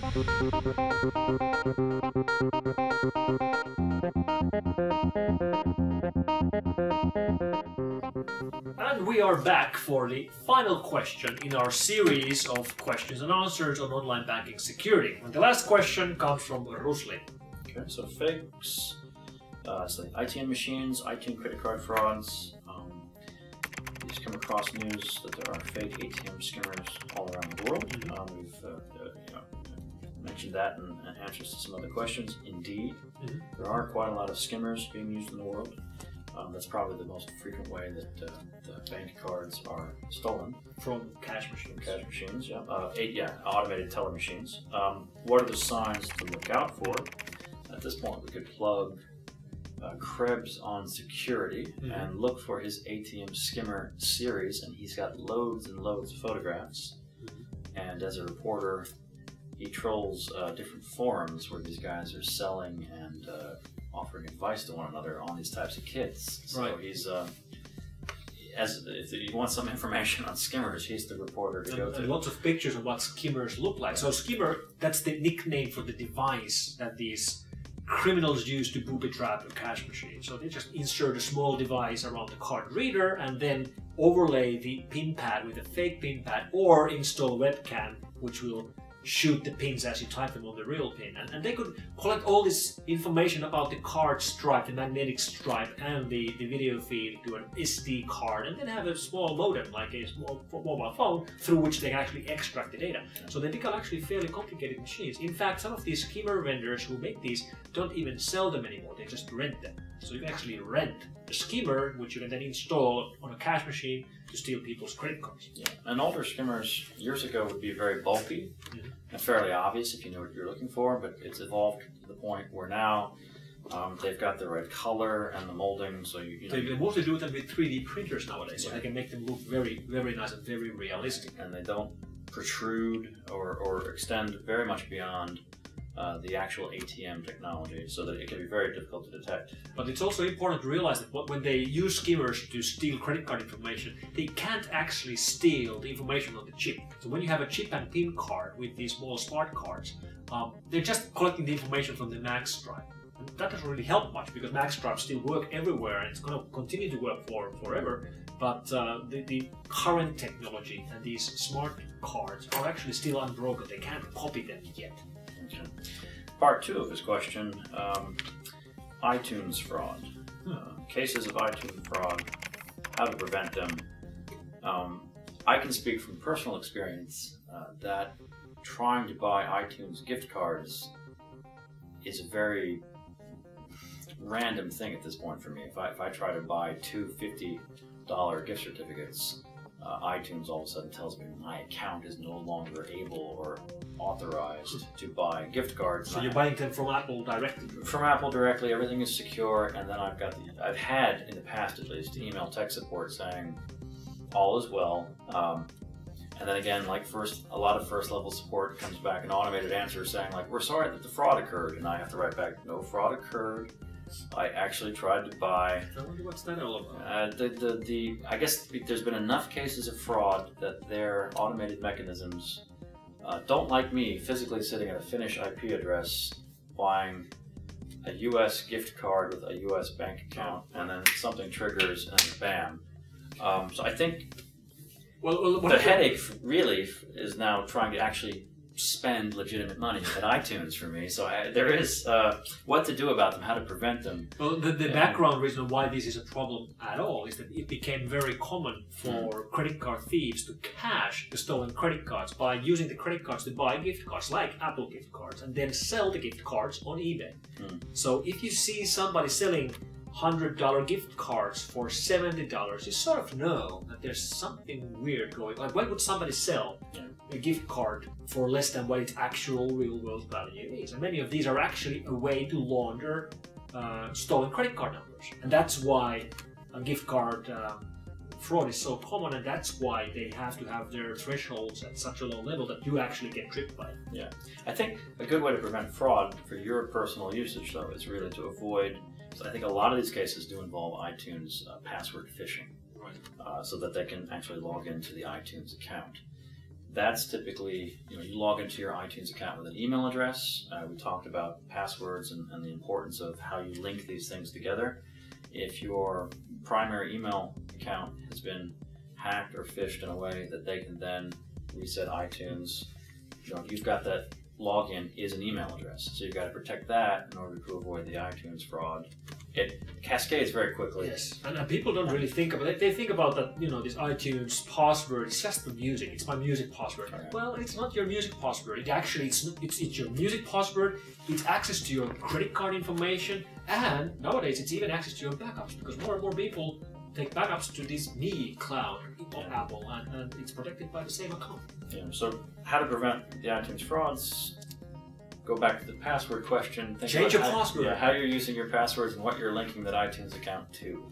And we are back for the final question in our series of questions and answers on online banking security. And the last question comes from Rusli. Okay, so fakes, so ITN machines, iTune credit card frauds. We've come across news that there are fake ATM skimmers all around the world. We've mentioned that in answers to some other questions. Indeed, there are quite a lot of skimmers being used in the world. That's probably the most frequent way that the bank cards are stolen. From cash machines. Cash machines, yeah. Automated teller machines. What are the signs to look out for? At this point, we could plug Krebs on security and look for his ATM skimmer series, and he's got loads and loads of photographs. And as a reporter, he trolls different forums where these guys are selling and offering advice to one another on these types of kits. So he's, if you want some information on skimmers, he's the reporter to go to. And lots of pictures of what skimmers look like. So skimmer, that's the nickname for the device that these criminals use to booby trap a cash machine. So they just insert a small device around the card reader and then overlay the pin pad with a fake pin pad, or install a webcam which will shoot the pins as you type them on the real pin. And they could collect all this information about the card stripe, the magnetic stripe, and the video feed to an SD card, and then have a small modem, like a small mobile phone, through which they can actually extract the data. So they become actually fairly complicated machines. In fact, some of these skimmer vendors who make these don't even sell them anymore, they just rent them. So you can actually rent a skimmer, which you can then install on a cash machine to steal people's credit cards. Yeah. And older skimmers years ago would be very bulky and fairly obvious if you know what you're looking for, but it's evolved to the point where now they've got the right color and the molding, so you know. They mostly do them with 3D printers nowadays, so they can make them look very, very nice and very realistic. And they don't protrude or extend very much beyond the actual ATM technology, so that it can be very difficult to detect. But it's also important to realize that when they use skimmers to steal credit card information, they can't actually steal the information on the chip. So when you have a chip and PIN card with these small smart cards, they're just collecting the information from the mag stripe. And that doesn't really help much, because mag stripes still work everywhere and it's going to continue to work forever. But the current technology and these smart cards are actually still unbroken. They can't copy them yet. Okay. Part 2 of his question, iTunes fraud. Cases of iTunes fraud, how to prevent them. I can speak from personal experience that trying to buy iTunes gift cards is a very random thing at this point for me. If I try to buy two $50 gift certificates, iTunes all of a sudden tells me my account is no longer able or authorized to buy gift cards. So you're buying them from Apple directly? From Apple directly, everything is secure, and then I've had in the past at least email tech support saying all is well. And then again, like a lot of first level support comes back an automated answer saying like, we're sorry that the fraud occurred, and I have to write back, no fraud occurred. I actually tried to buy. I wonder what's that all about? I guess there's been enough cases of fraud that their automated mechanisms don't like me physically sitting at a Finnish IP address buying a US gift card with a US bank account, and then something triggers and bam. So I think the headache really is now trying to actually spend legitimate money at iTunes for me. So there is what to do about them, how to prevent them. Well, the background reason why this is a problem at all is that it became very common for credit card thieves to cash the stolen credit cards by using the credit cards to buy gift cards, like Apple gift cards, and then sell the gift cards on eBay. So if you see somebody selling $100 gift cards for $70, you sort of know that there's something weird going on. Like, why would somebody sell a gift card for less than what its actual real-world value is? And many of these are actually a way to launder stolen credit card numbers. And that's why a gift card fraud is so common, and that's why they have to have their thresholds at such a low level that you actually get tricked by it. Yeah. I think a good way to prevent fraud for your personal usage, though, is really to avoid. So I think a lot of these cases do involve iTunes password phishing, so that they can actually log into the iTunes account. that's typically, you log into your iTunes account with an email address. We talked about passwords and the importance of how you link these things together. If your primary email account has been hacked or phished in a way that they can then reset iTunes, you've got that login is an email address. So you've got to protect that in order to avoid the iTunes fraud. It cascades very quickly. Yes, and people don't really think about it. They think about that, this iTunes password, it's just the music. It's my music password. Right. Well, it's not your music password. It's your music password. It's access to your credit card information, and nowadays it's even access to your backups, because more and more people take backups to this Me cloud of Apple, and it's protected by the same account. Yeah. So how to prevent the iTunes frauds? Go back to the password question. Think Change your about password. How you're using your passwords and what you're linking that iTunes account to.